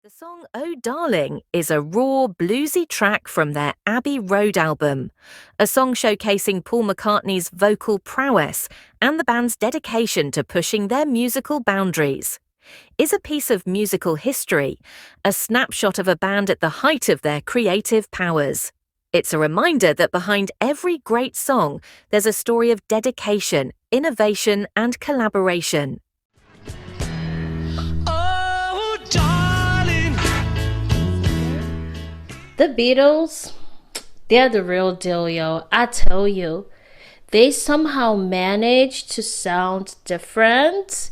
The song Oh Darling is a raw, bluesy track from their Abbey Road album, a song showcasing Paul McCartney's vocal prowess and the band's dedication to pushing their musical boundaries. Is a piece of musical history, a snapshot of a band at the height of their creative powers. It's a reminder that behind every great song, there's a story of dedication, innovation, and collaboration. The Beatles, they're the real deal, yo. I tell you, they somehow manage to sound different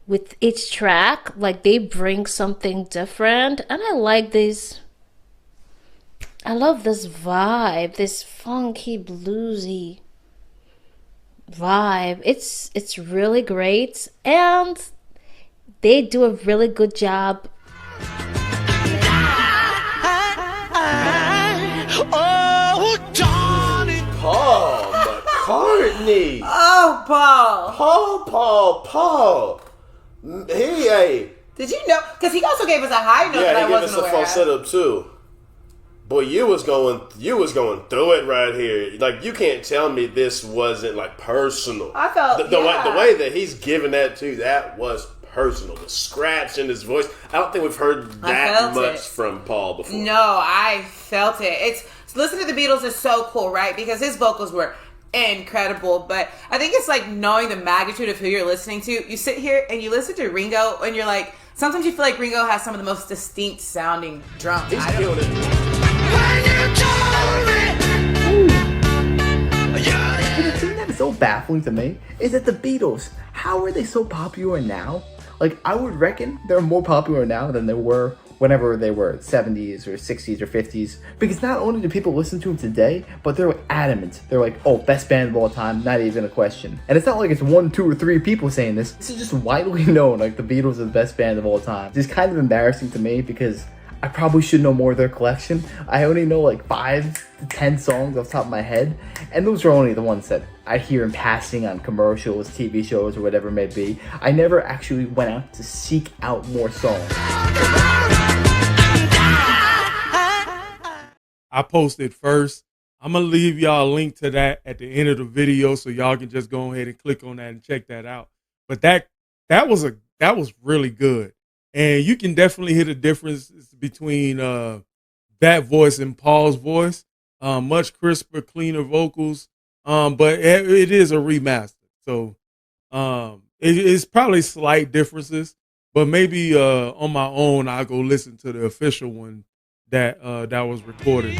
with each track. Like they bring something different. And I like this. I love this vibe, this funky, bluesy vibe. It's really great. And they do a really good job. Paul McCartney. Oh, Paul. Hey. Did you know? Because he also gave us a high note that I Yeah, he gave us wasn't a aware of. falsetto too. Boy, you was going through it right here. Like, you can't tell me this wasn't like personal. I felt the way that he's giving that to, that was personal. The scratch in his voice. I don't think we've heard that much from Paul before. No, I felt it. Listening to the Beatles is so cool, right? Because his vocals were incredible. But I think it's like knowing the magnitude of who you're listening to. You sit here and you listen to Ringo, and you're like, sometimes you feel like Ringo has some of the most distinct sounding drums. He's killing it. The thing that is so baffling to me is that the Beatles, how are they so popular now? Like, I would reckon they're more popular now than they were whenever they were 70s or 60s or 50s. Because not only do people listen to them today, but they're like adamant. They're like, oh, best band of all time, not even a question. And it's not like it's 1, 2, or 3 people saying this. This is just widely known, like the Beatles are the best band of all time. It's kind of embarrassing to me because I probably should know more of their collection. I only know like 5 to 10 songs off the top of my head, and those are only the ones that I hear in passing on commercials, TV shows, or whatever it may be. I never actually went out to seek out more songs. I posted first. I'm gonna leave y'all a link to that at the end of the video, so y'all can just go ahead and click on that and check that out. But that was really good. And you can definitely hear the difference between that voice and Paul's voice. Much crisper, cleaner vocals. But it is a remaster. So it's probably slight differences. But maybe on my own, I'll go listen to the official one that was recorded.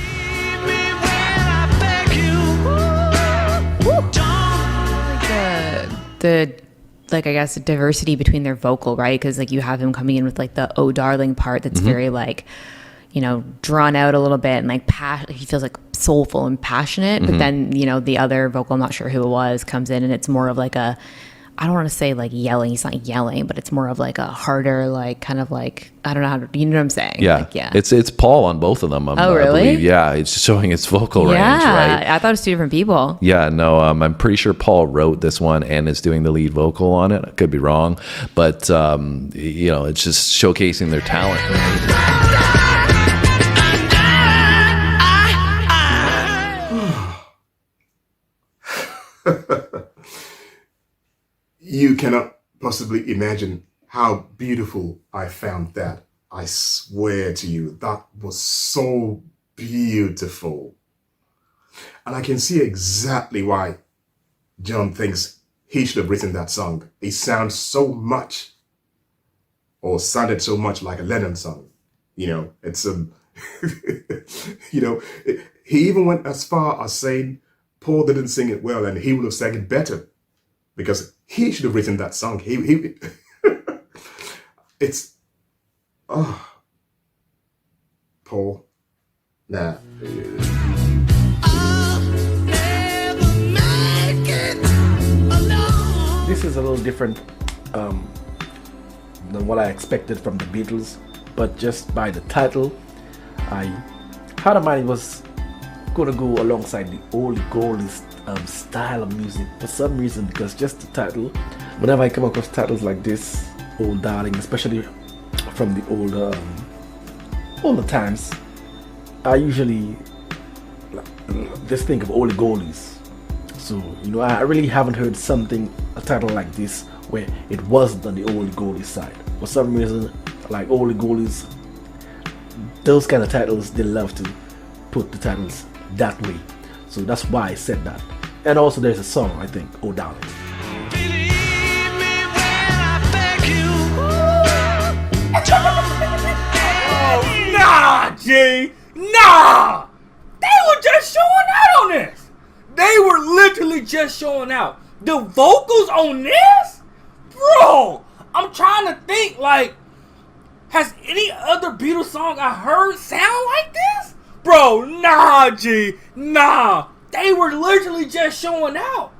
I guess the diversity between their vocal, right? Because like you have him coming in with like the "Oh Darling" part that's very like, drawn out a little bit, and like he feels like soulful and passionate. But then the other vocal, I'm not sure who it was, comes in and it's more of like a, I don't want to say like yelling. He's not yelling, but it's more of like a harder, like kind of like, I don't know how to, you know what I'm saying? Yeah. Like, yeah. It's Paul on both of them. Oh, really? I believe. Yeah. It's showing its vocal range, right? I thought it was 2 different people. Yeah, no, I'm pretty sure Paul wrote this one and is doing the lead vocal on it. I could be wrong, but it's just showcasing their talent. You cannot possibly imagine how beautiful I found that. I swear to you, that was so beautiful. And I can see exactly why John thinks he should have written that song. It sounded so much like a Lennon song. It's he even went as far as saying Paul didn't sing it well and he would have sang it better because he should have written that song. Paul. Nah. This is a little different than what I expected from the Beatles, but just by the title, I had a mind it was going to go alongside the old gold style of music for some reason, because just the title, whenever I come across titles like this, Old Darling, especially from the older times, I usually just think of all the goalies. So, I really haven't heard a title like this where it wasn't on the old goalie side. For some reason, like all the goalies, those kind of titles, they love to put the titles that way. So that's why I said that. And also there's a song, I think, Oh Darling. Nah, G! Nah! They were just showing out on this! They were literally just showing out. The vocals on this? Bro! I'm trying to think, has any other Beatles song I heard sound like this? Bro, nah, G! Nah! They were literally just showing out.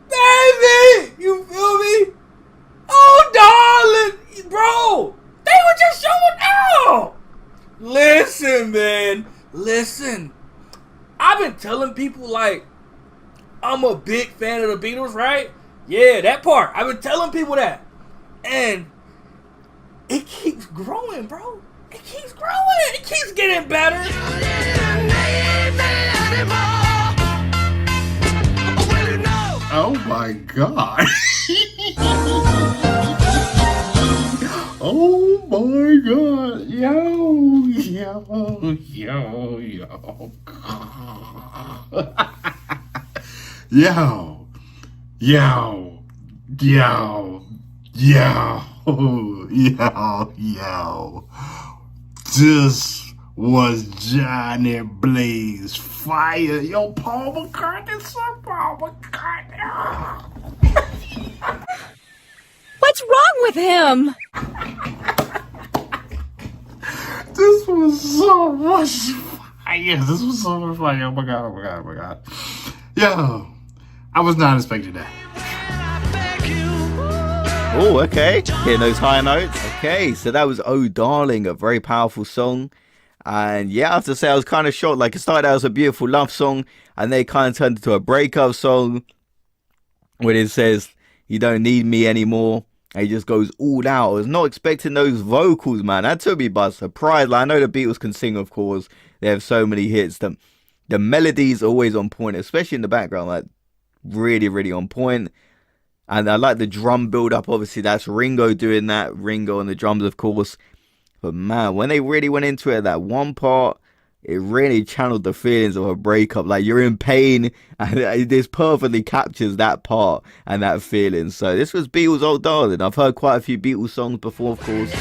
Baby! You feel me? Oh, darling! Bro! They were just showing out! Listen, man. Listen. I've been telling people, I'm a big fan of the Beatles, right? Yeah, that part. I've been telling people that. And it keeps growing, bro. It keeps growing. It keeps getting better. Oh my God. Oh my God. Yo. Yo. This was Johnny Blaze Fire. Yo, Paul McCartney, son, Paul McCartney. What's wrong with him? This was so much fire. This was so much fire. Oh my God. Yo, I was not expecting that. Oh, okay. Hitting those high notes. Okay, so that was Oh Darling, a very powerful song. And yeah, I have to say, I was kind of shocked. It started out as a beautiful love song, and then it kind of turned into a breakup song where it says, you don't need me anymore. And he just goes all out. I was not expecting those vocals, man. That took me by surprise. I know the Beatles can sing, of course. They have so many hits. The melody's always on point, especially in the background. Really, really on point. And I like the drum build up. Obviously, that's Ringo doing that. Ringo on the drums, of course. But man, when they really went into it, that one part, it really channeled the feelings of a breakup. You're in pain, and this perfectly captures that part and that feeling. So this was Beatles' Oh Darling. I've heard quite a few Beatles songs before, of course.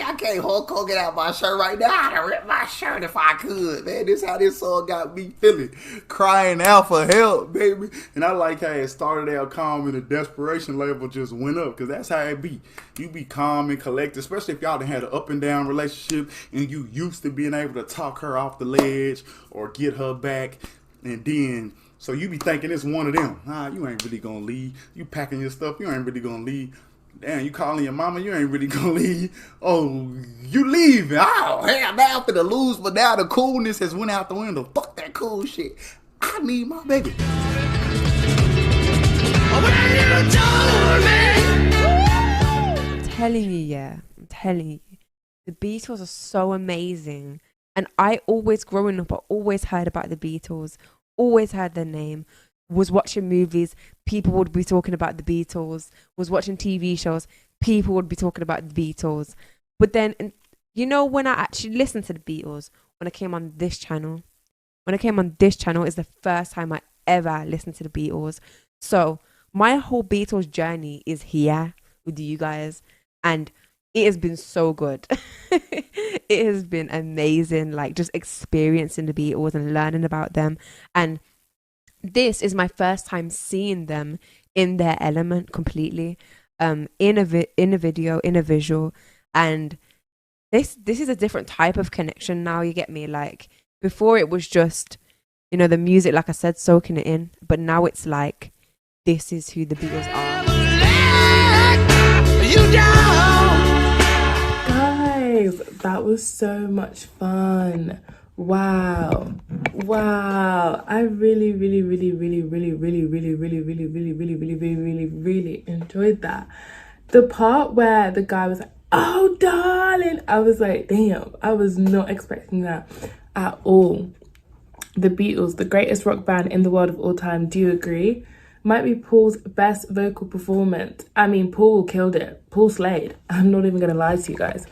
I can't Hulk Hogan out my shirt right now. I'd have ripped my shirt if I could, man. This how this song got me feeling. Crying out for help, baby. And I like how it started out calm and the desperation level just went up, because that's how it be. You be calm and collected, especially if y'all done had an up and down relationship and you used to being able to talk her off the ledge or get her back. And then, so you be thinking it's one of them. You ain't really gonna leave. You packing your stuff, you ain't really gonna leave. Damn, you calling your mama, you ain't really gonna leave. Oh, you leaving. Oh, hell, now I'm finna lose, but now the coolness has went out the window. Fuck that cool shit. I need my baby. I'm telling you, the Beatles are so amazing. And I always, growing up, I always heard about the Beatles, always heard their name. Was watching movies, people would be talking about the Beatles. Was watching TV shows, people would be talking about the Beatles. But then, when I actually listened to the Beatles, when I came on this channel is the first time I ever listened to the Beatles. So my whole Beatles journey is here with you guys, and it has been so good. It has been amazing, just experiencing the Beatles and learning about them. And this is my first time seeing them in their element completely, in a video, in a visual, and this is a different type of connection now. You get me? Before it was just, the music, like I said, soaking it in, but now it's this is who the Beatles are. Guys, that was so much fun. Wow. Wow. I really, really, really, really, really, really, really, really, really, really, really, really, really, really, really enjoyed that. The part where the guy was like, oh, darling. I was like, damn, I was not expecting that at all. The Beatles, the greatest rock band in the world of all time, do you agree? Might be Paul's best vocal performance. I mean, Paul killed it. Paul slayed. I'm not even going to lie to you guys.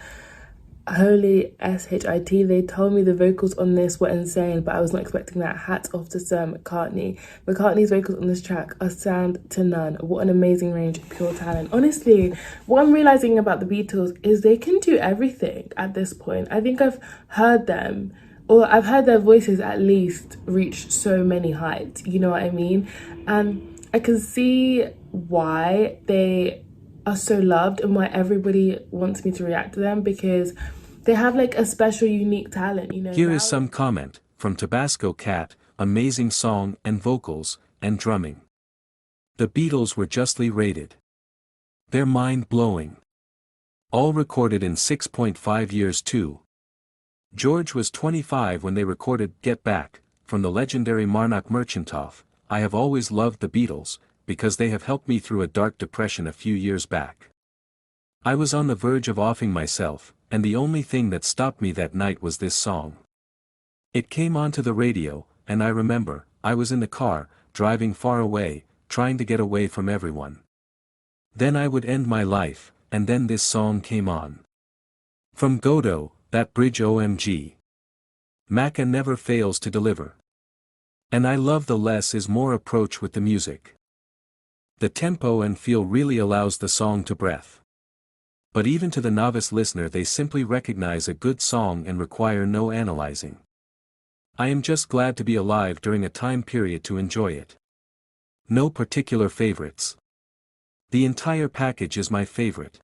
Holy shit, they told me the vocals on this were insane, but I was not expecting that. Hats off to Sir McCartney. McCartney's vocals on this track are sound to none. What an amazing range of pure talent. Honestly, what I'm realizing about the Beatles is they can do everything at this point. I think I've heard them, or I've heard their voices at least reach so many heights, you know what I mean? And I can see why they are so loved and why everybody wants me to react to them, because they have like a special, unique talent, you know. Here is some comment from Tabasco Cat: amazing song and vocals and drumming. The Beatles were justly rated. They're mind-blowing. All recorded in 6.5 years too. George was 25 when they recorded Get Back, from the legendary Marnock Merchantov. I have always loved the Beatles, because they have helped me through a dark depression a few years back. I was on the verge of offing myself, and the only thing that stopped me that night was this song. It came onto the radio, and I remember, I was in the car, driving far away, trying to get away from everyone. Then I would end my life, and then this song came on. From Godot, that bridge OMG. Macca never fails to deliver. And I love the less is more approach with the music. The tempo and feel really allows the song to breath. But even to the novice listener, they simply recognize a good song and require no analyzing. I am just glad to be alive during a time period to enjoy it. No particular favorites. The entire package is my favorite.